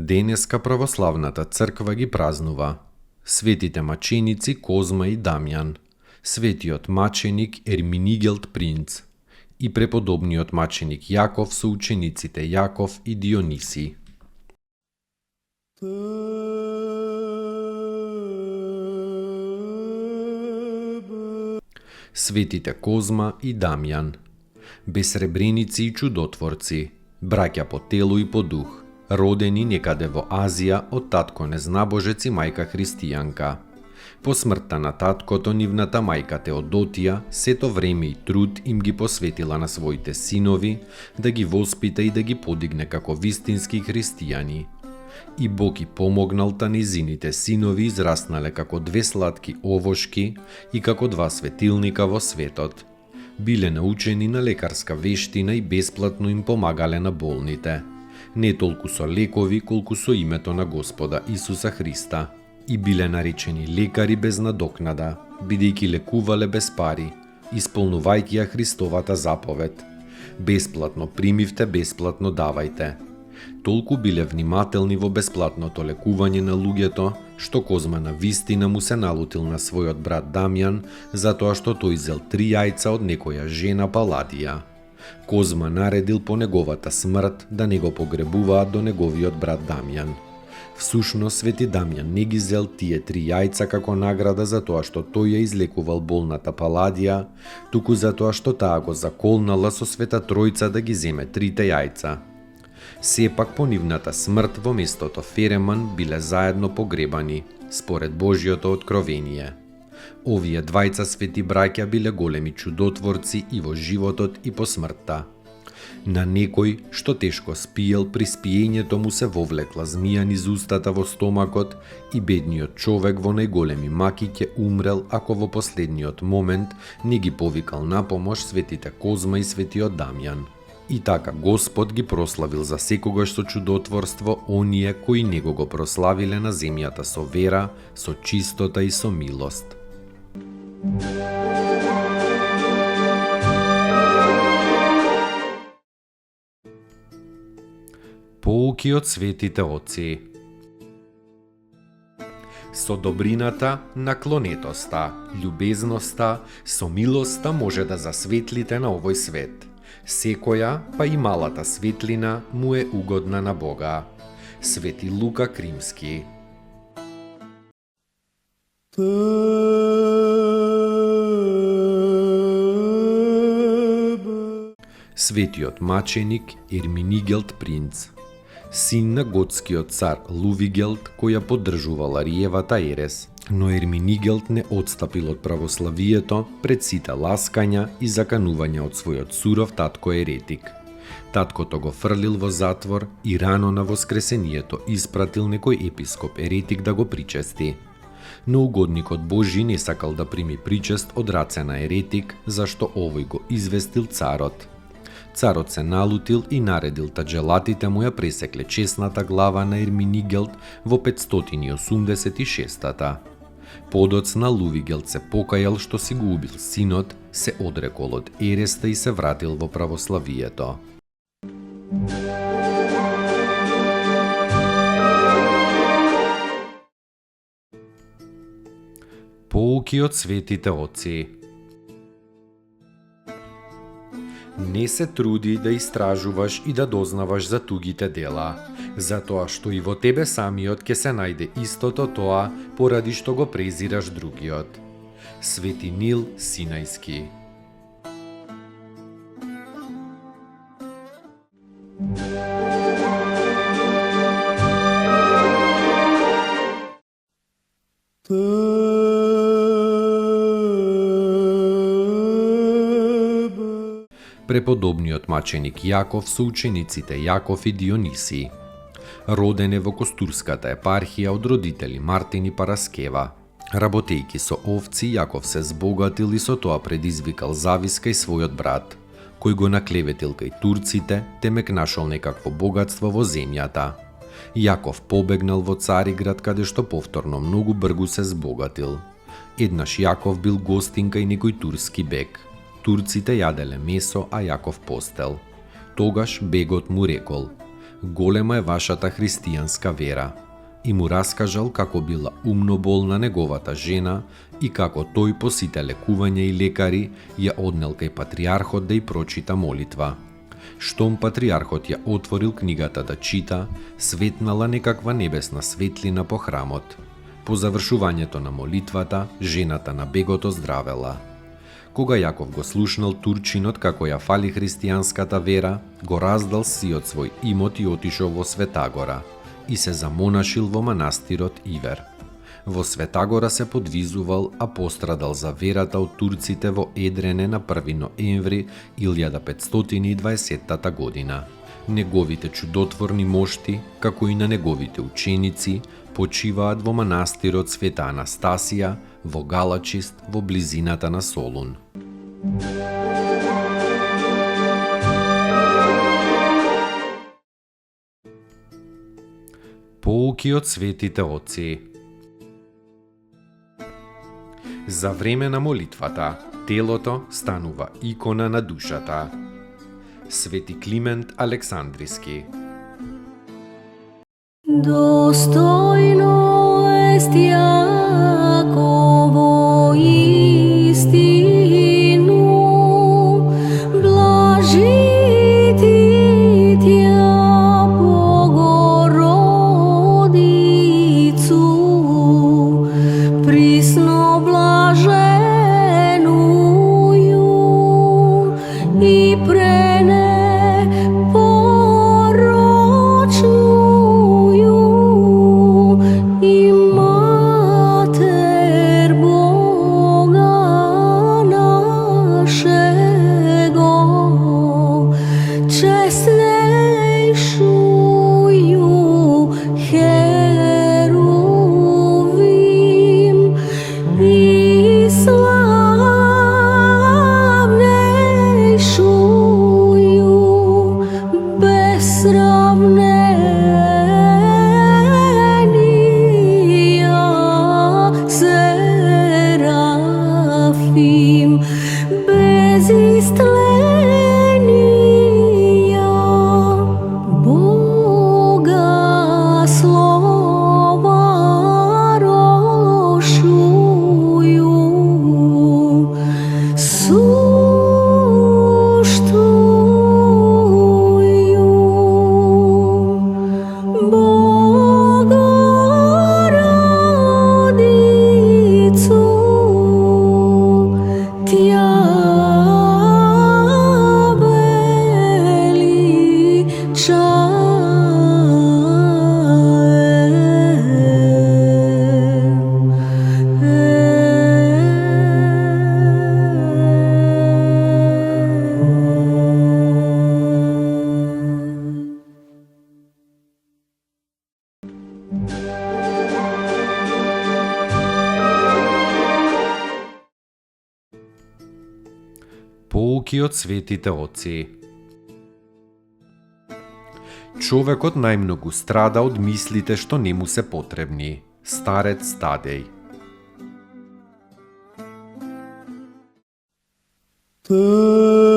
Денеска православната црква ги празнува светите маченици Козма и Дамјан, светиот маченик Ерминигелт Принц и преподобниот маченик Јаков со учениците Јаков и Диониси. Светите Козма и Дамјан, безсребреници и чудотворци, браќа по тело и по дух, родени некаде во Азија од татко незнабожец и мајка христијанка. По смртта на таткото, нивната мајка Теодотија сето време и труд им ги посветила на своите синови да ги воспита и да ги подигне како вистински христијани. И Бог и помогнал та низините синови израснале како две сладки овошки и како два светилника во светот. Биле научени на лекарска вештина и бесплатно им помагале на болните. Не толку со лекови, колку со името на Господа Исуса Христа. И биле наречени лекари без надокнада, бидејќи лекувале без пари, исполнувајќи ја Христовата заповед. Бесплатно примивте, бесплатно давајте. Толку биле внимателни во бесплатното лекување на луѓето, што Козма на вистина му се налутил на својот брат Дамјан, затоа што тој зел 3 јајца од некоја жена Паладија. Козма наредил по неговата смрт да не го погребуваат до неговиот брат Дамјан. Всушност, свети Дамјан не ги зел тие 3 јајца како награда за тоа што тој ја излекувал болната Паладија, туку за тоа што таа го заколнала со Света Тројца да ги земе 3 јајца. Сепак по нивната смрт во местото Фереман биле заедно погребани, според Божјото откровение. Овие двајца свети браќа биле големи чудотворци и во животот и по смртта. На некој што тешко спиел, при спиењето му се вовлекла змија низ устата во стомакот и бедниот човек во најголеми маки ќе умрел ако во последниот момент не ги повикал на помош светите Козма и светиот Дамјан. И така Господ ги прославил за секогаш со чудотворство оние кои него го прославиле на земјата со вера, со чистота и со милост. Поуки од светите отци. Со добрината, наклонетоста, љубезноста, со милоста може да засветлите на овој свет. Секоја, па и малата светлина, му е угодна на Бога. Свети Лука Кримски. Светиот маченик Ерминигелт Принц, син на готскиот цар Лувигелт, кој ја поддржувал Ариевата ерес, но Ерминигелт не отстапил од православието пред сите ласкања и заканувања од својот суров татко еретик. Таткото го фрлил во затвор и рано на воскресението испратил некој епископ еретик да го причести. Но угодникот Божи не сакал да прими причест од раце на еретик, зашто овој го известил царот. Царот се налутил и наредил таџелатите му ја пресекле чесната глава на Ерминигелт во 586-та. Подоцна Лувигелт се покајал што си го убил синот, се одрекол од ереста и се вратил во православието. Поуки од светите отци. Не се труди да истражуваш и да дознаваш за тугите дела, затоа што и во тебе самиот ќе се најде истото тоа поради што го презираш другиот. Свети Нил Синајски. преподобниот маченик Јаков со учениците Јаков и Дионисий. Роден е во Костурската епархија од родители Мартин и Параскева. Работејќи со овци, Јаков се збогатил и со тоа предизвикал завис кај својот брат, кој го наклеветил кај турците, темек нашол некакво богатство во земјата. Јаков побегнал во Цариград, каде што повторно многу бргу се збогатил. Еднаш Јаков бил гостин кај некој турски бег. Турците јаделе месо, а Јаков постел. Тогаш бегот му рекол: "Голема е вашата христијанска вера." И му раскажал како била умно болна неговата жена и како тој по сите лекување и лекари ја однел кај патриархот да ја прочита молитва. Штом патриархот ја отворил книгата да чита, светнала некаква небесна светлина по храмот. По завршувањето на молитвата, жената на бегот оздравела. Кога Јаков го слушнал турчинот како ја фали христијанската вера, го раздал сиот свој имот и отишол во Светагора и се замонашил во манастирот Ивер. Во Светагора се подвизувал, а пострадал за верата од турците во Едрене на 1 ноември 1520 година. Неговите чудотворни мошти, како и на неговите ученици, почиваат во манастирот Света Анастасија во Галачист во близината на Солун. Поуки од светите отци. За време на молитвата, телото станува икона на душата. Свети Климент Александриски. Достойно ест Јаково истину, блажити тја Богородицу, присно блаженују и пренепорочнују и Матер Бога нашего, честнейшую Херувим и славнейшую без сравнения Серафим, без истления Бога слова рошую, суштую Богородицу, тја Поуки од светите отци. Човекот најмногу страда од мислите што не му се потребни. Старец Тадеј. Te